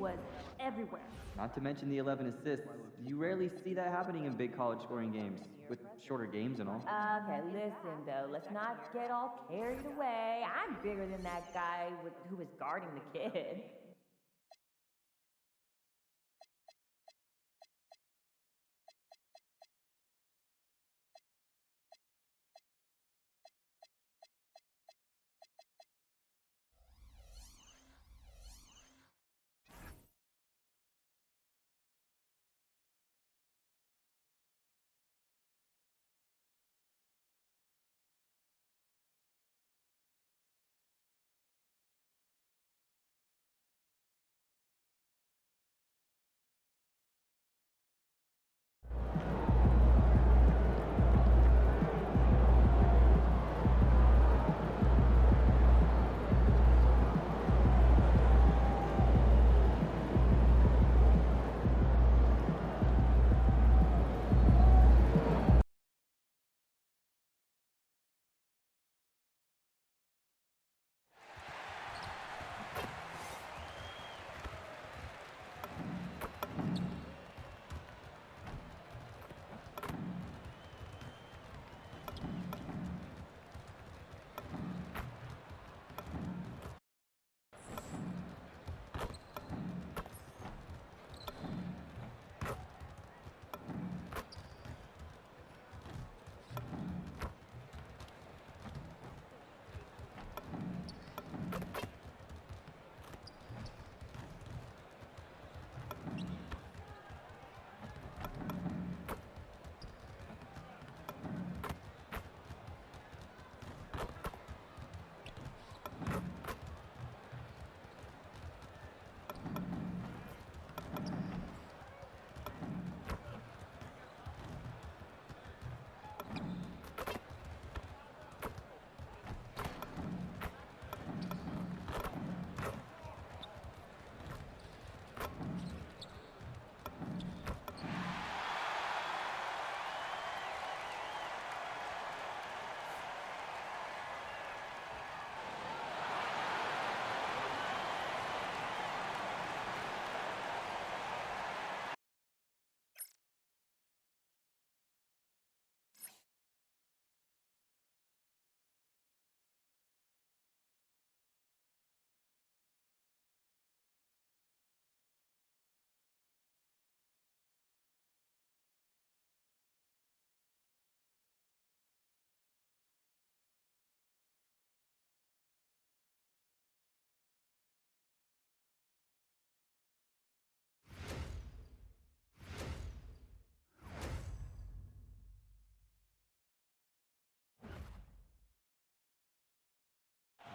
was everywhere. Not to mention the 11 assists. You rarely see that happening in big college scoring games, with shorter games and all. Okay, listen though, let's not get all carried away. I'm bigger than that guy who was guarding the kid.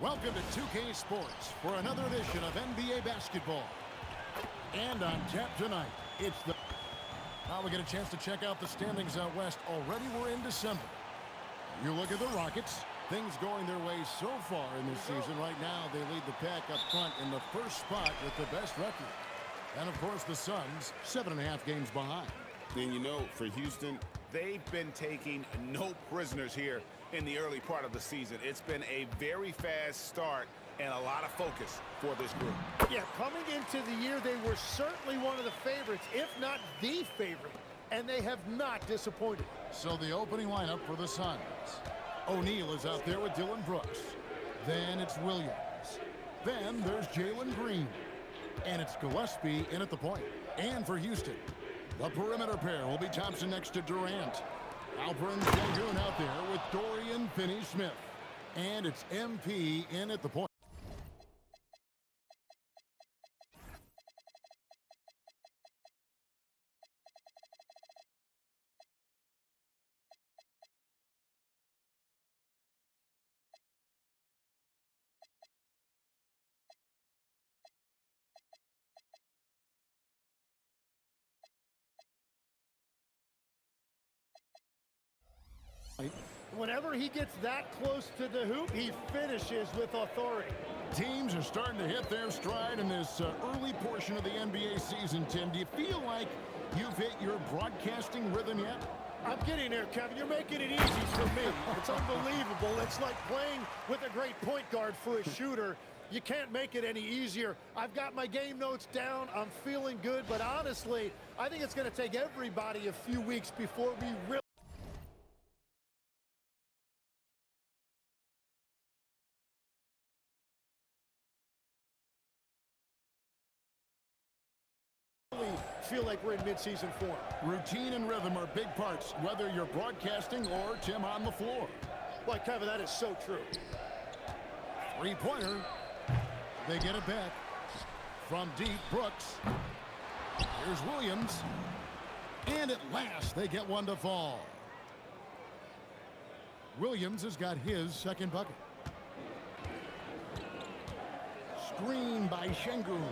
Welcome to 2K Sports for another edition of NBA basketball. And on tap tonight, it's the... Now we get a chance to check out the standings out west. Already we're in December. You look at the Rockets. Things going their way so far in this season. Right now, they lead the pack up front in the first spot with the best record. And, of course, the Suns, 7.5 games behind. And, you know, for Houston, they've been taking no prisoners here in the early part of the season. It's been a very fast start and a lot of focus for this group. Yeah, coming into the year, they were certainly one of the favorites, if not the favorite, and they have not disappointed. So the opening lineup for the Suns. O'Neal is out there with Dylan Brooks. Then it's Williams. Then there's Jalen Green. And it's Gillespie in at the point. And for Houston, the perimeter pair will be Thompson next to Durant. Alperen Sengun out there with Dorian Finney-Smith. And it's MP in at the point. Whenever he gets that close to the hoop, he finishes with authority. Teams are starting to hit their stride in this early portion of the NBA season, Tim. Do you feel like you've hit your broadcasting rhythm yet? I'm getting there, Kevin. You're making it easy for me. It's unbelievable. It's like playing with a great point guard for a shooter. You can't make it any easier. I've got my game notes down. I'm feeling good, but honestly, I think it's going to take everybody a few weeks before we really feel like we're in midseason form. Routine and rhythm are big parts, whether you're broadcasting or Tim on the floor. Boy, Kevin, that is so true. Three-pointer. They get it back. From deep, Brooks. Here's Williams. And at last, they get one to fall. Williams has got his second bucket. Screen by Şengün.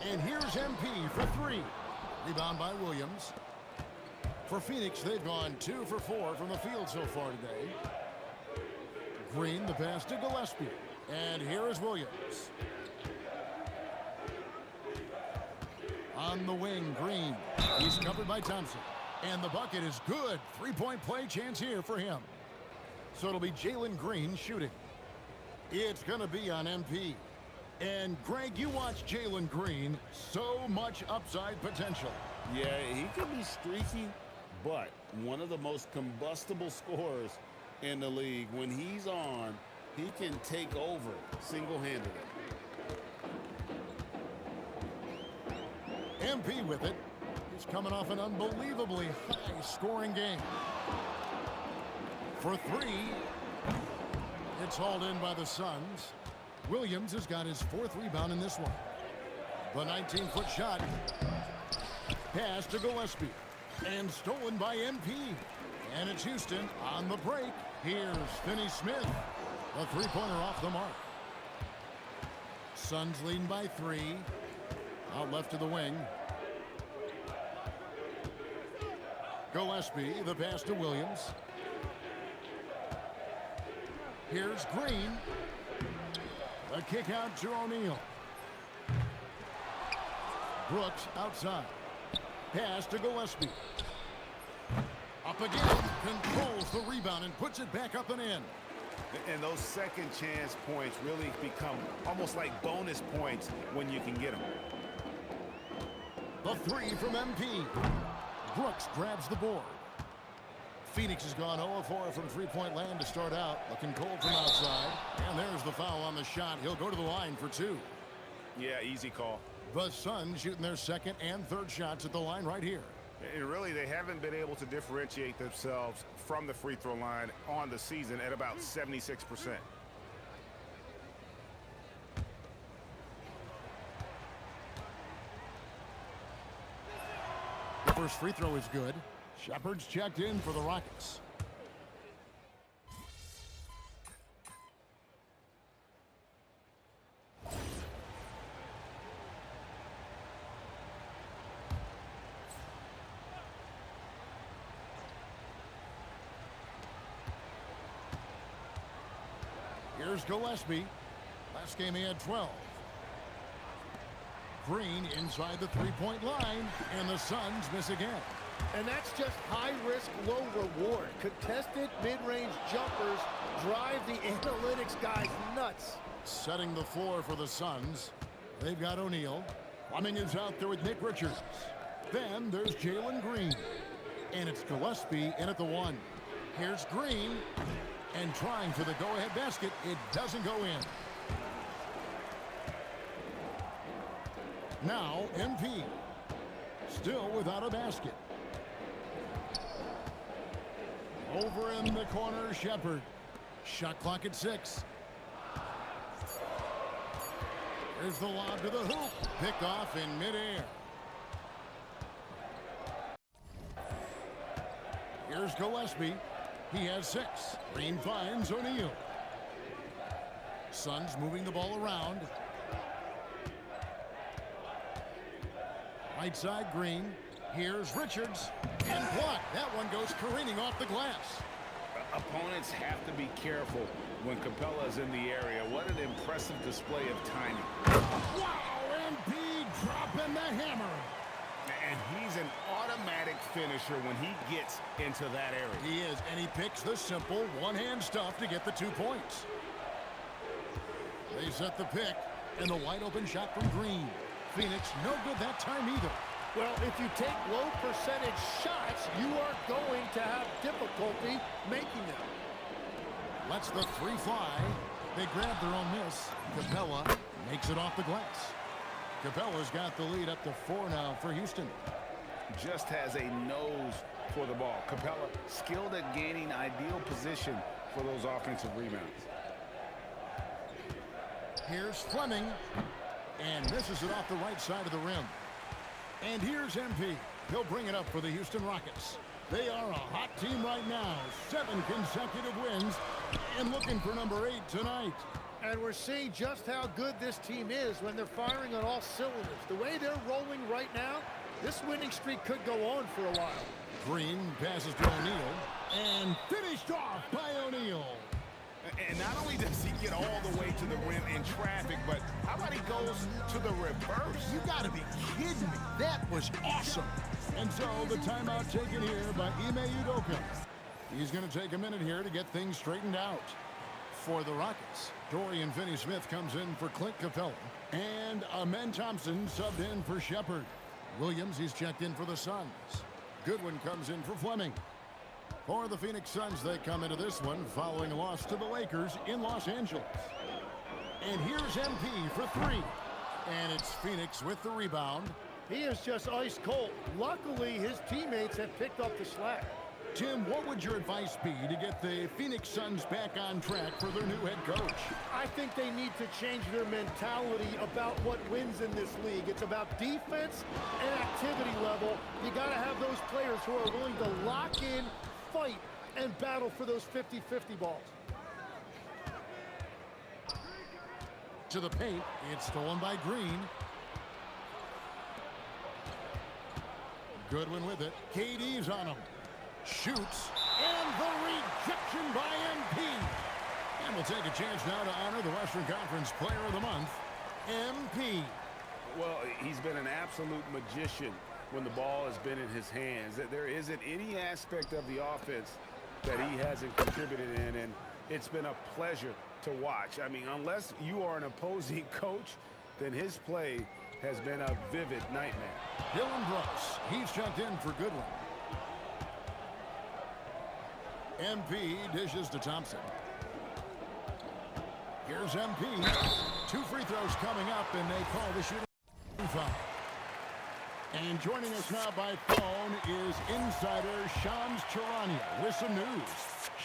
And here's MP for three. Rebound by Williams. For Phoenix, they've gone 2 for 4 from the field so far today. Green, the pass to Gillespie. And here is Williams. On the wing, Green. He's covered by Thompson. And the bucket is good. Three-point play chance here for him. So it'll be Jalen Green shooting. It's going to be on MP. And, Greg, you watch Jalen Green. So much upside potential. Yeah, he could be streaky, but one of the most combustible scorers in the league. When he's on, he can take over single-handedly. MP with it. He's coming off an unbelievably high-scoring game. For three, it's hauled in by the Suns. Williams has got his 4th rebound in this one. The 19-foot shot. Pass to Gillespie. And stolen by MP. And it's Houston on the break. Here's Finney-Smith. A three-pointer off the mark. Suns leading by 3. Out left to the wing. Gillespie, the pass to Williams. Here's Green. The kick out to O'Neal. Brooks outside. Pass to Gillespie. Up again. Controls the rebound and puts it back up and in. And those second chance points really become almost like bonus points when you can get them. The three from MP. Brooks grabs the board. Phoenix has gone 0-4 from three-point land to start out. Looking cold from outside. And there's the foul on the shot. He'll go to the line for 2. Yeah, easy call. The Suns shooting their second and third shots at the line right here. And really, they haven't been able to differentiate themselves from the free throw line on the season at about 76%. The first free throw is good. Shepard's checked in for the Rockets. Here's Gillespie. Last game he had 12. Green inside the three-point line, and the Suns miss again. And that's just high risk, low reward. Contested mid-range jumpers drive the analytics guys nuts. Setting the floor for the Suns. They've got O'Neal. Plumbing is out there with Nick Richards. Then there's Jalen Green. And it's Gillespie in at the 1. Here's Green. And trying for the go-ahead basket. It doesn't go in. Now MP. Still without a basket. Over in the corner, Shepard. Shot clock at 6. There's the lob to the hoop. Picked off in midair. Here's Gillespie. He has 6. Green finds O'Neal. Suns moving the ball around. Right side, Green. Here's Richards. And blocked. That one goes careening off the glass. Opponents have to be careful when Capella's in the area. What an impressive display of timing. Wow, MP dropping the hammer. And he's an automatic finisher when he gets into that area. He is, and he picks the simple one-hand stuff to get the 2 points. They set the pick, and the wide open shot from Green. Phoenix, no good that time either. Well, if you take low percentage shots, you are going to have difficulty making them. Lets the three fly. They grab their own miss. Capella makes it off the glass. Capella's got the lead up to 4 now for Houston. Just has a nose for the ball. Capella skilled at gaining ideal position for those offensive rebounds. Here's Fleming, and misses it off the right side of the rim. And here's MP. He'll bring it up for the Houston Rockets. They are a hot team right now. 7 consecutive wins, and looking for number 8 tonight. And we're seeing just how good this team is when they're firing on all cylinders. The way they're rolling right now, this winning streak could go on for a while. Green passes to O'Neal, and finished off by O'Neal. And not only does he get all the way to the rim in traffic, but how about he goes to the reverse? You gotta be kidding me. That was awesome. And so the timeout taken here by Ime Udoka. He's going to take a minute here to get things straightened out. For the Rockets, Dorian Finney-Smith comes in for Clint Capella. And Amen Thompson subbed in for Shepard. Williams, he's checked in for the Suns. Goodwin comes in for Fleming. For the Phoenix Suns, they come into this one following a loss to the Lakers in Los Angeles. And here's MP for 3. And it's Phoenix with the rebound. He is just ice cold. Luckily, his teammates have picked up the slack. Tim, what would your advice be to get the Phoenix Suns back on track for their new head coach? I think they need to change their mentality about what wins in this league. It's about defense and activity level. You got to have those players who are willing to lock in, fight, and battle for those 50-50 balls. To the paint, it's stolen by Green. Goodwin with it. KD's on him. Shoots. And the rejection by MP. And we'll take a chance now to honor the Western Conference Player of the Month, MP. Well, he's been an absolute magician when the ball has been in his hands. There isn't any aspect of the offense that he hasn't contributed in, and it's been a pleasure to watch. I mean, unless you are an opposing coach, then his play has been a vivid nightmare. Dylan Brooks, he's checked in for Goodwin. MP dishes to Thompson. Here's MP. 2 free throws coming up, and they call the shooting foul. And joining us now by phone is insider Shams Charania with some news.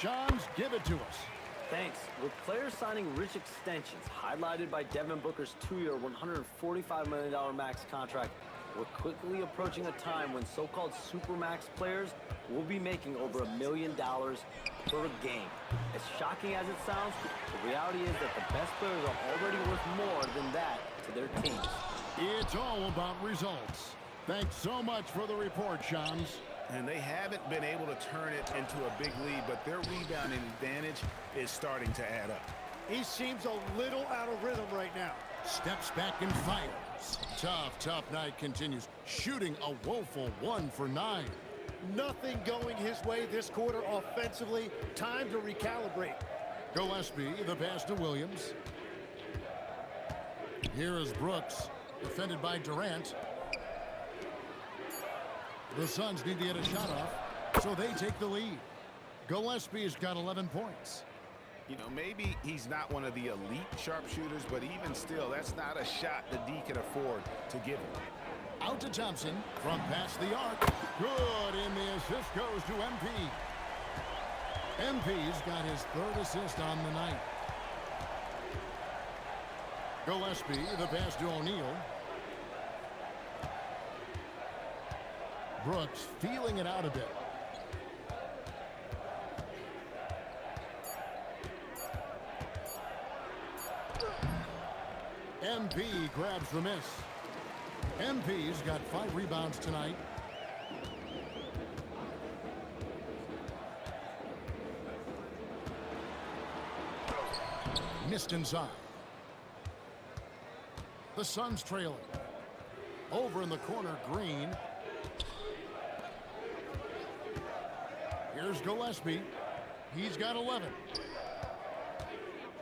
Shams, give it to us. Thanks. With players signing rich extensions, highlighted by Devin Booker's 2-year, $145 million max contract, we're quickly approaching a time when so-called supermax players will be making over $1 million per game. As shocking as it sounds, the reality is that the best players are already worth more than that to their teams. It's all about results. Thanks so much for the report, Shams. And they haven't been able to turn it into a big lead, but their rebounding advantage is starting to add up. He seems a little out of rhythm right now. Steps back and fires. Tough night continues. Shooting a woeful 1 for 9. Nothing going his way this quarter offensively. Time to recalibrate. Gillespie, the pass to Williams. Here is Brooks, defended by Durant. The Suns need to get a shot off, so they take the lead. Gillespie's got 11 points. You know, maybe he's not one of the elite sharpshooters, but even still, that's not a shot the D can afford to give him. Out to Thompson from past the arc. Good, and the assist goes to MP. MP's got his 3rd assist on the night. Gillespie, the pass to O'Neal. Brooks feeling it out a bit. MP grabs the miss. MP's got 5 rebounds tonight. Missed inside. The Suns trailing. Over in the corner, Green. Here's Gillespie. He's got 11.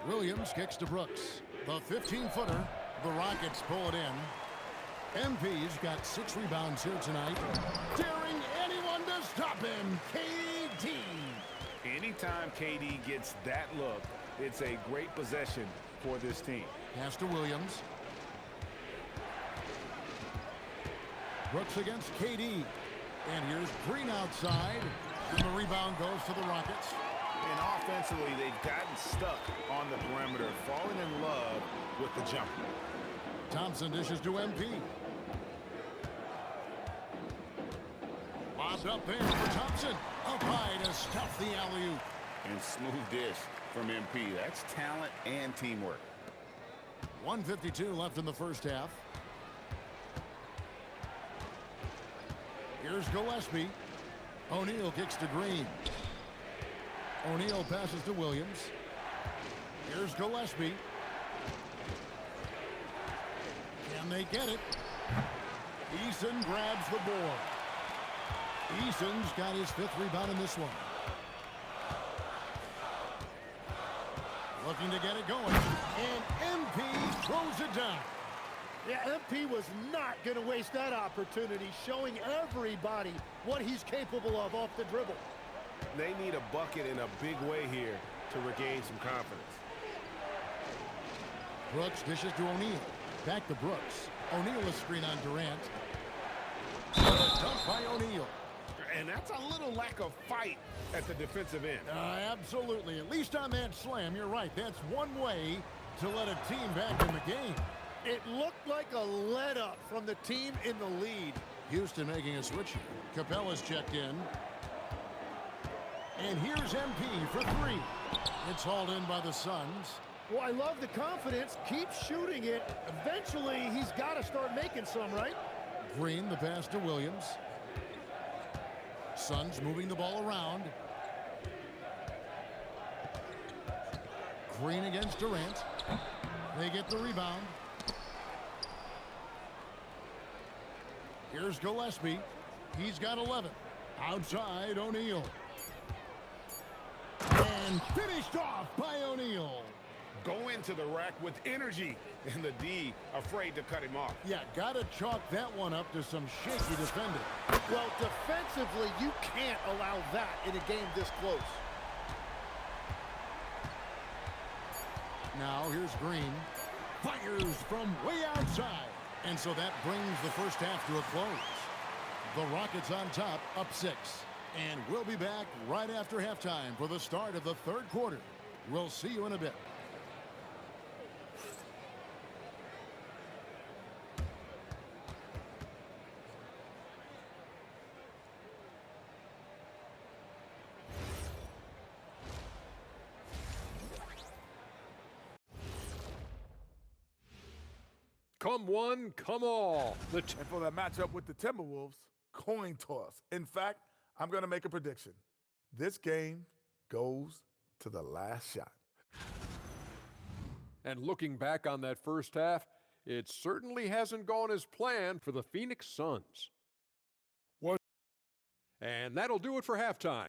Williams kicks to Brooks. The 15-footer. The Rockets pull it in. MP's got 6 rebounds here tonight. Daring anyone to stop him. KD. Anytime KD gets that look, it's a great possession for this team. Pass to Williams. Brooks against KD. And here's Green outside. And the rebound goes to the Rockets. And offensively, they've gotten stuck on the perimeter, falling in love with the jumper. Thompson dishes to MP. Lobbed up there for Thompson. Up high to stuff the alley-oop. And smooth dish from MP. That's talent and teamwork. 1:52 left in the first half. Here's Gillespie. O'Neal kicks to Green. O'Neal passes to Williams. Here's Gillespie. Can they get it? Eason grabs the board. Eason's got his 5th rebound in this one. Looking to get it going. And MP throws it down. Yeah, MP was not going to waste that opportunity, showing everybody what he's capable of off the dribble. They need a bucket in a big way here to regain some confidence. Brooks dishes to O'Neal. Back to Brooks. O'Neal is screen on Durant. Dunk by O'Neal. And that's a little lack of fight at the defensive end. Absolutely. At least on that slam, you're right. That's one way to let a team back in the game. It looked like a let-up from the team in the lead. Houston making a switch. Capella's checked in. And here's MP for 3. It's hauled in by the Suns. Well, I love the confidence. Keep shooting it. Eventually, he's got to start making some, right? Green, the pass to Williams. Suns moving the ball around. Green against Durant. They get the rebound. Here's Gillespie. He's got 11. Outside, O'Neal. And finished off by O'Neal. Go into the rack with energy, and the D afraid to cut him off. Yeah, got to chalk that one up to some shaky defending. Well, defensively, you can't allow that in a game this close. Now, here's Green. Fires from way outside. And so that brings the first half to a close. The Rockets on top, up 6. And we'll be back right after halftime for the start of the 3rd quarter. We'll see you in a bit. Come one, come all. And for that matchup with the Timberwolves, coin toss. In fact, I'm going to make a prediction. This game goes to the last shot. And looking back on that first half, it certainly hasn't gone as planned for the Phoenix Suns. What? And that'll do it for halftime.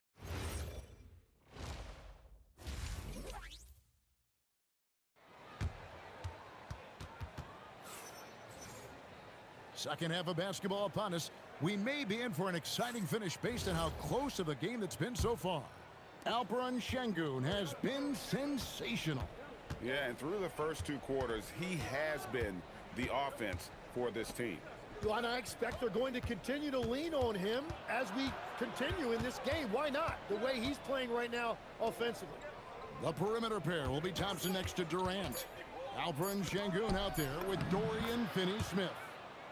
Second half of basketball upon us. We may be in for an exciting finish based on how close of a game that's been so far. Alperen Şengün has been sensational. Yeah, and through the first 2 quarters, he has been the offense for this team. Well, and I expect they're going to continue to lean on him as we continue in this game. Why not? The way he's playing right now offensively. The perimeter pair will be Thompson next to Durant. Alperen Şengün out there with Dorian Finney-Smith.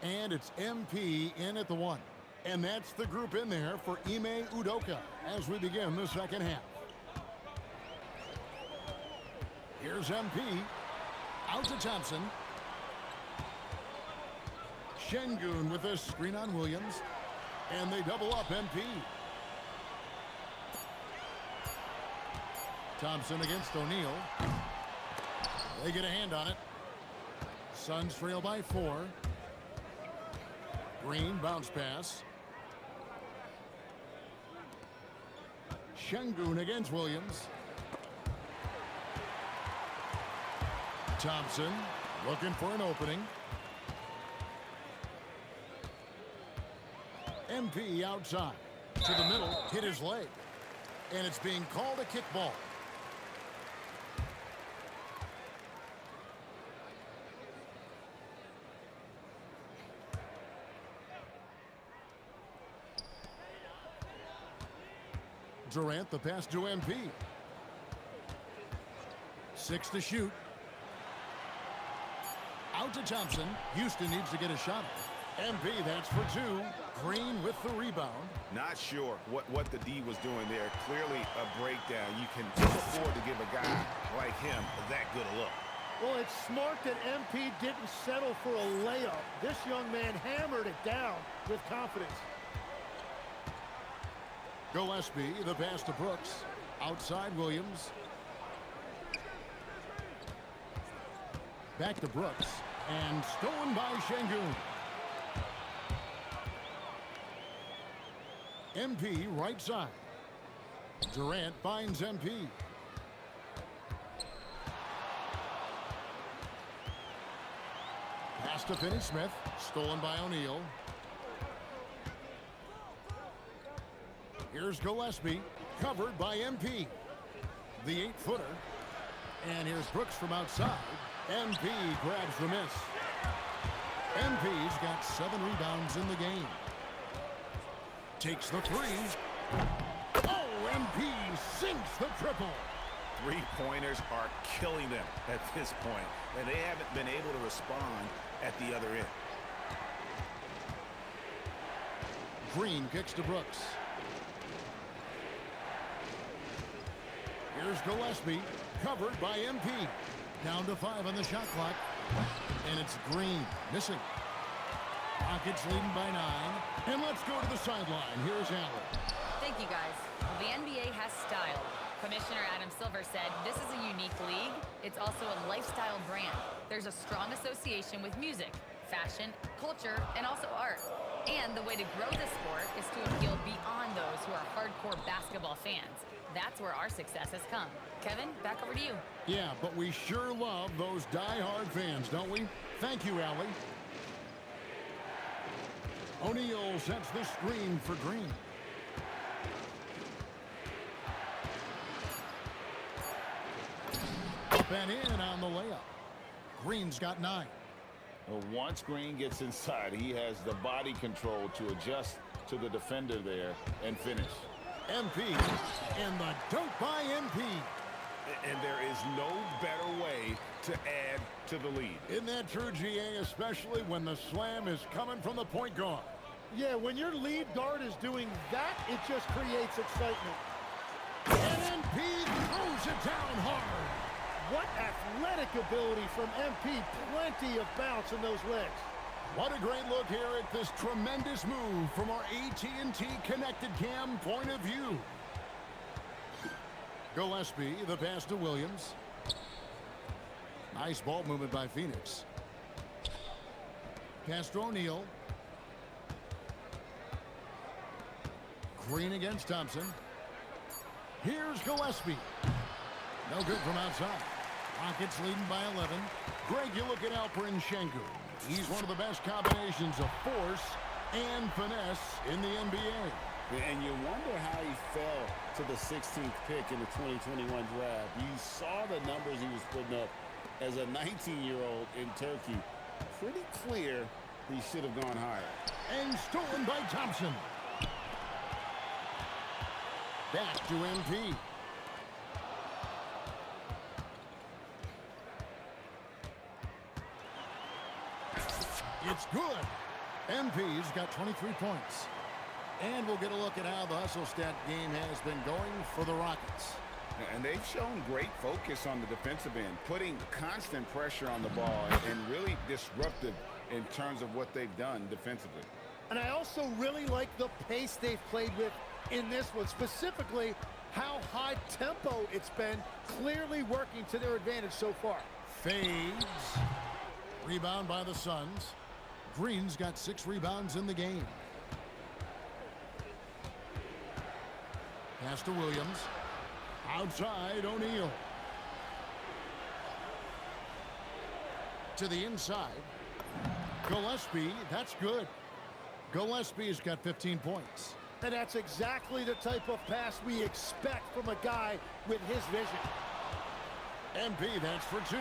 And it's MP in at the 1. And that's the group in there for Ime Udoka as we begin the second half. Here's MP. Out to Thompson. Şengün with a screen on Williams. And they double up MP. Thompson against O'Neal. They get a hand on it. Suns trail by 4. Green bounce pass. Şengün against Williams. Thompson looking for an opening. MP outside. To the middle, hit his leg. And it's being called a kickball. Durant, the pass to MP. 6 to shoot. Out to Thompson. Houston needs to get a shot. MP, that's for 2. Green with the rebound. Not sure what the D was doing there. Clearly a breakdown. You can afford to give a guy like him that good a look. Well, it's smart that MP didn't settle for a layup. This young man hammered it down with confidence. Gillespie, the pass to Brooks. Outside Williams. Back to Brooks. And stolen by Şengün. MP right side. Durant finds MP. Pass to Finney-Smith. Stolen by O'Neal. Here's Gillespie. Covered by MP. The 8-footer. And here's Brooks from outside. MP grabs the miss. MP's got 7 rebounds in the game. Takes the 3. Oh, MP sinks the triple. 3-pointers are killing them at this point, and they haven't been able to respond at the other end. Green kicks to Brooks. Here's Gillespie, covered by MP. Down to 5 on the shot clock. And it's Green, missing. Rockets leading by 9. And let's go to the sideline. Here's Allen. Thank you, guys. The NBA has style. Commissioner Adam Silver said this is a unique league. It's also a lifestyle brand. There's a strong association with music, fashion, culture, and also art. And the way to grow the sport is to appeal beyond those who are hardcore basketball fans. That's where our success has come. Kevin, back over to you. Yeah, but we sure love those die-hard fans, don't we? Thank you, Allie. O'Neal sets the screen for Green. Up and in on the layup. Green's got 9. Well, once Green gets inside, he has the body control to adjust to the defender there and finish. MP, and the dunk by MP. And there is no better way to add to the lead. Isn't that true, GA, especially when the slam is coming from the point guard? Yeah, when your lead guard is doing that, it just creates excitement. And MP throws it down hard. What athletic ability from MP. Plenty of bounce in those legs. What a great look here at this tremendous move from our AT&T Connected Cam point of view. Gillespie, the pass to Williams. Nice ball movement by Phoenix. Pass to O'Neal. Green against Thompson. Here's Gillespie. No good from outside. Rockets leading by 11. Greg, you look at Alperen Şengün. He's one of the best combinations of force and finesse in the NBA. And you wonder how he fell to the 16th pick in the 2021 draft. You saw the numbers he was putting up as a 19-year-old in Turkey. Pretty clear he should have gone higher. And stolen by Thompson. Back to MP. It's good. MP's got 23 points. And we'll get a look at how the hustle stat game has been going for the Rockets. And they've shown great focus on the defensive end, putting constant pressure on the ball and really disruptive in terms of what they've done defensively. And I also really like the pace they've played with in this one, specifically how high tempo it's been, clearly working to their advantage so far. Fades. Rebound by the Suns. Green's got 6 rebounds in the game. Pass to Williams. Outside, O'Neal. To the inside. Gillespie, that's good. Gillespie's got 15 points. And that's exactly the type of pass we expect from a guy with his vision. MP, that's for 2.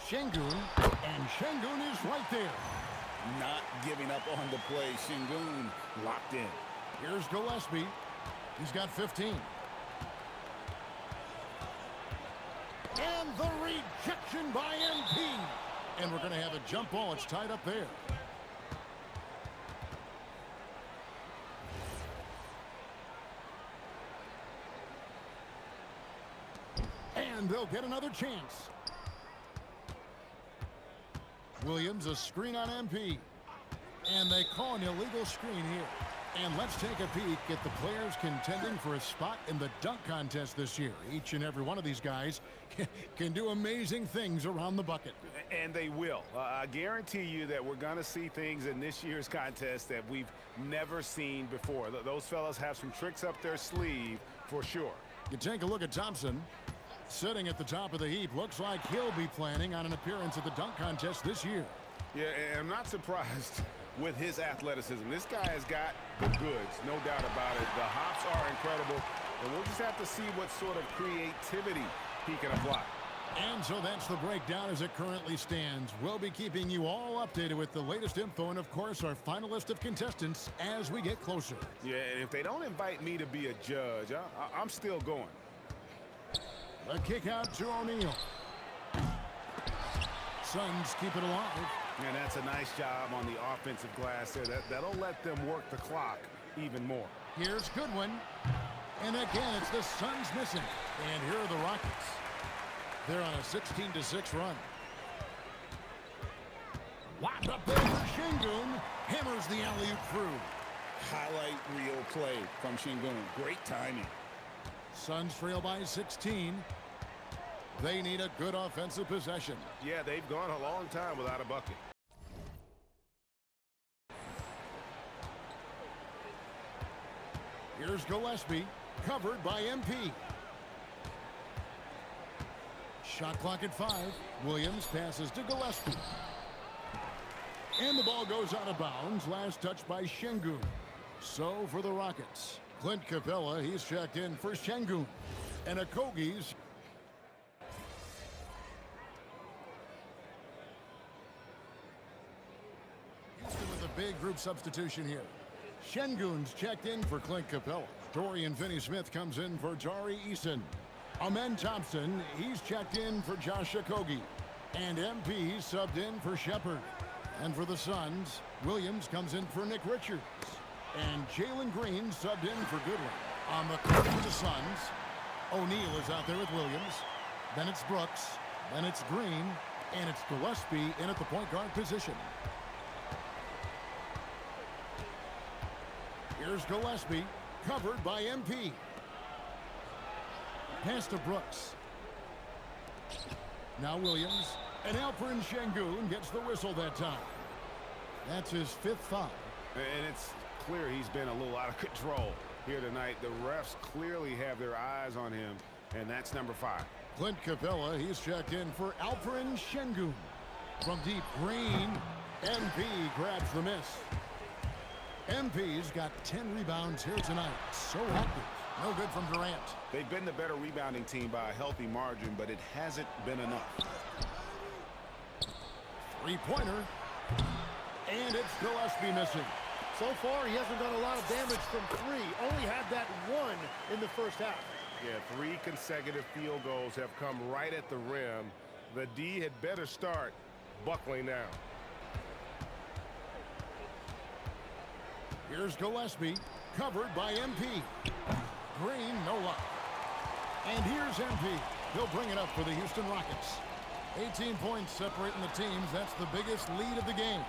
Şengün, and Şengün is right there. Not giving up on the play. Şengün locked in. Here's Gillespie. He's got 15. And the rejection by MP. And we're going to have a jump ball. It's tied up there. And they'll get another chance. Williams, a screen on MP. And they call an illegal screen here. And let's take a peek at the players contending for a spot in the dunk contest this year. Each and every one of these guys can do amazing things around the bucket. And they will. I guarantee you that we're going to see things in this year's contest that we've never seen before. Those fellas have some tricks up their sleeve for sure. You take a look at Thompson. Sitting at the top of the heap. Looks like he'll be planning on an appearance at the dunk contest this year. Yeah, and I'm not surprised with his athleticism. This guy has got the goods, no doubt about it. The hops are incredible, and we'll just have to see what sort of creativity he can apply. And so that's the breakdown as it currently stands. We'll be keeping you all updated with the latest info and, of course, our final list of contestants as we get closer. Yeah, and if they don't invite me to be a judge, I'm still going. A kick out to O'Neal. Suns keep it alive. And that's a nice job on the offensive glass there. That'll let them work the clock even more. Here's Goodwin. And again, it's the Suns missing. And here are the Rockets. They're on a 16-6 run. Wide up there for Şengün. Hammers the alley-oop through. Highlight reel play from Şengün. Great timing. Suns trail by 16. They need a good offensive possession. Yeah, they've gone a long time without a bucket. Here's Gillespie, covered by MP. Shot clock at 5. Williams passes to Gillespie. And the ball goes out of bounds. Last touch by Şengün. So for the Rockets, Clint Capella, he's checked in for Şengün. And Okogie's Houston with a big group substitution here. Şengün's checked in for Clint Capella. Dorian Finney-Smith comes in for Jari Eason. Amen Thompson, he's checked in for Josh Okogie. And MP subbed in for Shepard. And for the Suns, Williams comes in for Nick Richards. And Jalen Green subbed in for Goodwin. On the court for the Suns, O'Neal is out there with Williams. Then it's Brooks. Then it's Green. And it's Gillespie in at the point guard position. Here's Gillespie, covered by MP. Pass to Brooks. Now Williams. And Alperen Şengün gets the whistle that time. That's his 5th foul. And it's clear he's been a little out of control here tonight. The refs clearly have their eyes on him, and that's number 5. Clint Capella, he's checked in for Alperen Şengün. From deep, Green. MP grabs the miss. MP's got 10 rebounds here tonight. So active. No good from Durant. They've been the better rebounding team by a healthy margin, but it hasn't been enough. Three-pointer. And it's Gillespie missing. So far, he hasn't done a lot of damage from 3. Only had that 1 in the first half. Yeah, 3 consecutive field goals have come right at the rim. The D had better start buckling down. Here's Gillespie, covered by MP. Green, no luck. And here's MP. He'll bring it up for the Houston Rockets. 18 points separating the teams. That's the biggest lead of the game.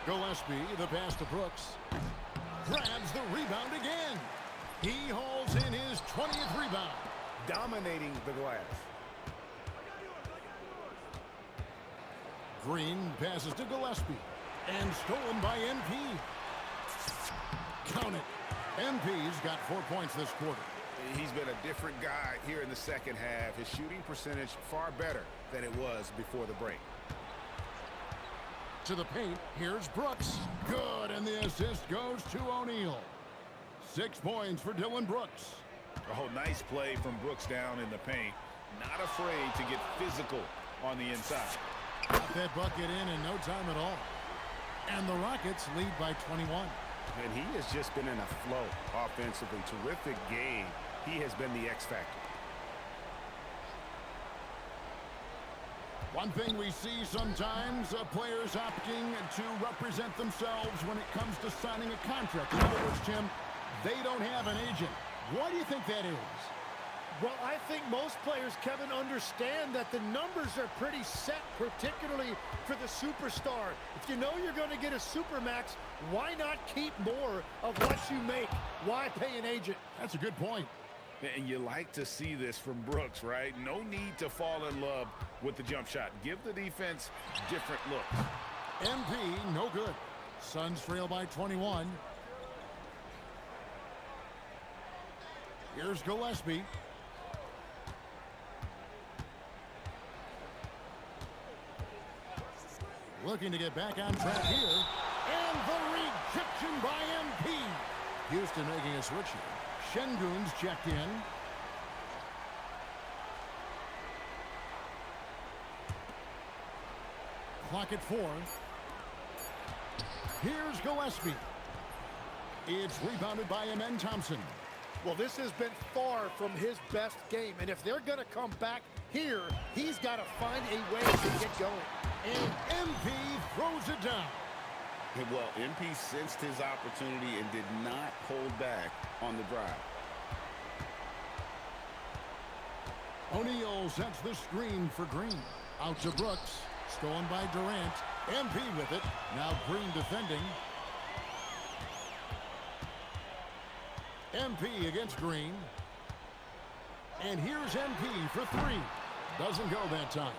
Gillespie, the pass to Brooks. Grabs the rebound again. He hauls in his 20th rebound. Dominating the glass. Green passes to Gillespie. And stolen by MP. Count it. MP's got 4 points this quarter. He's been a different guy here in the second half. His shooting percentage far better than it was before the break. To the paint, here's Brooks. Good, and the assist goes to O'Neal. 6 points for Dylan Brooks. Oh, nice play from Brooks down in the paint. Not afraid to get physical on the inside. Got that bucket in no time at all. And the Rockets lead by 21. And he has just been in a flow offensively. Terrific game. He has been the X factor. One thing we see sometimes, players opting to represent themselves when it comes to signing a contract. In other words, Tim, they don't have an agent. Why do you think that is? Well, I think most players, Kevin, understand that the numbers are pretty set, particularly for the superstar. If you know you're going to get a supermax, why not keep more of what you make? Why pay an agent? That's a good point. And you like to see this from Brooks, right? No need to fall in love with the jump shot. Give the defense different looks. MP, no good. Suns trail by 21. Here's Gillespie. Looking to get back on track here. And the rejection by MP. Houston making a switch here. Şengün's checked in. Clock at 4. Here's Gillespie. It's rebounded by Amen Thompson. Well, this has been far from his best game, and if they're going to come back here, he's got to find a way to get going. And MP throws it down. Well, MP sensed his opportunity and did not hold back on the drive. O'Neal sets the screen for Green. Out to Brooks. Stolen by Durant. MP with it. Now Green defending. MP against Green. And here's MP for 3. Doesn't go that time.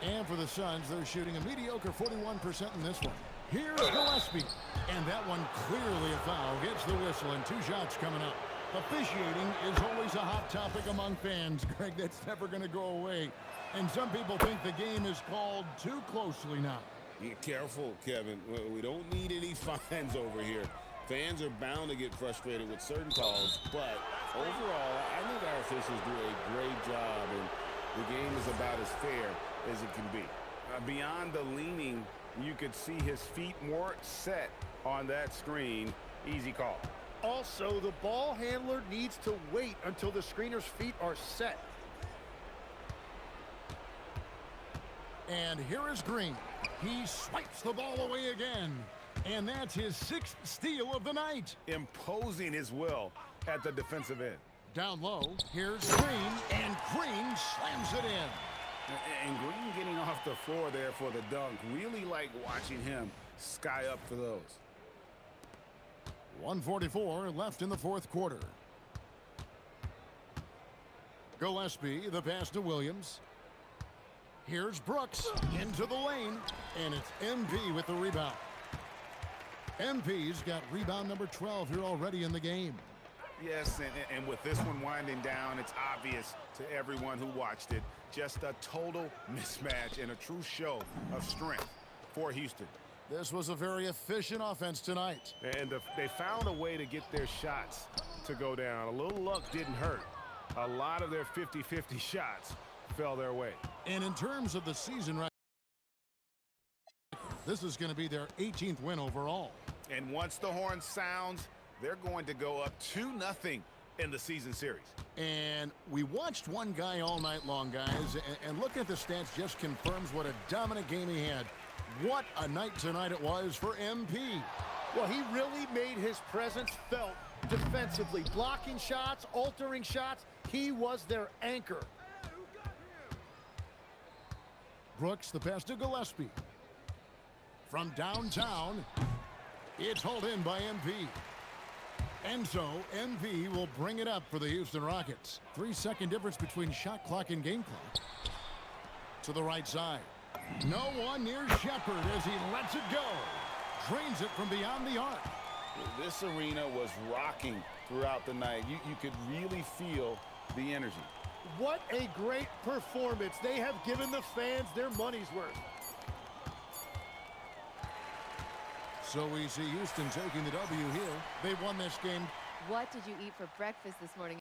And for the Suns, they're shooting a mediocre 41% in this one. Here's Gillespie. And that one clearly a foul. Gets the whistle and 2 shots coming up. Officiating is always a hot topic among fans, Greg. That's never going to go away. And some people think the game is called too closely now. Be careful, Kevin. We don't need any fines over here. Fans are bound to get frustrated with certain calls, but overall, I think our officials do a great job, and the game is about as fair as it can be. Beyond the leaning, you could see his feet more set on that screen. Easy call. Also, the ball handler needs to wait until the screener's feet are set. And here is Green. He swipes the ball away again. And that's his 6th steal of the night. Imposing his will at the defensive end. Down low, here's Green, and Green slams it in. And Green getting off the floor there for the dunk. Really like watching him sky up for those. 1:44 left in the 4th quarter. Gillespie, the pass to Williams. Here's Brooks into the lane, and it's MP with the rebound. MP's got rebound number 12 here already in the game. Yes, and with this one winding down, it's obvious to everyone who watched it. Just a total mismatch and a true show of strength for Houston. This was a very efficient offense tonight. And they found a way to get their shots to go down. A little luck didn't hurt. A lot of their 50-50 shots fell their way. And in terms of the season, right, this is going to be their 18th win overall. And once the horn sounds, they're going to go up 2-0 in the season series. And we watched one guy all night long, guys, and looking at the stats just confirms what a dominant game he had. What a night tonight it was for MP. Well, he really made his presence felt defensively. Blocking shots, altering shots. He was their anchor. Brooks, the pass to Gillespie. From downtown, it's hauled in by MP. And so, MP will bring it up for the Houston Rockets. 3-second difference between shot clock and game clock. To the right side. No one near Shepard as he lets it go. Drains it from beyond the arc. This arena was rocking throughout the night. You could really feel the energy. What a great performance. They have given the fans their money's worth. So we see Houston taking the W here. They won this game. What did you eat for breakfast this morning?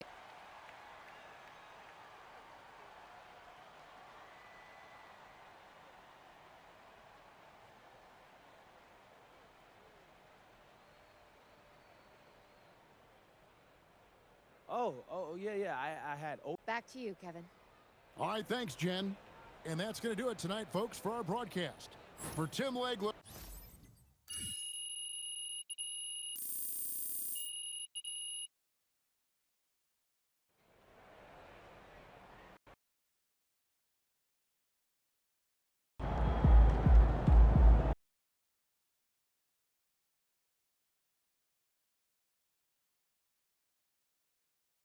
Oh, yeah. I had Back to you, Kevin. All right, thanks, Jen. And that's going to do it tonight, folks, for our broadcast. For Tim Legler.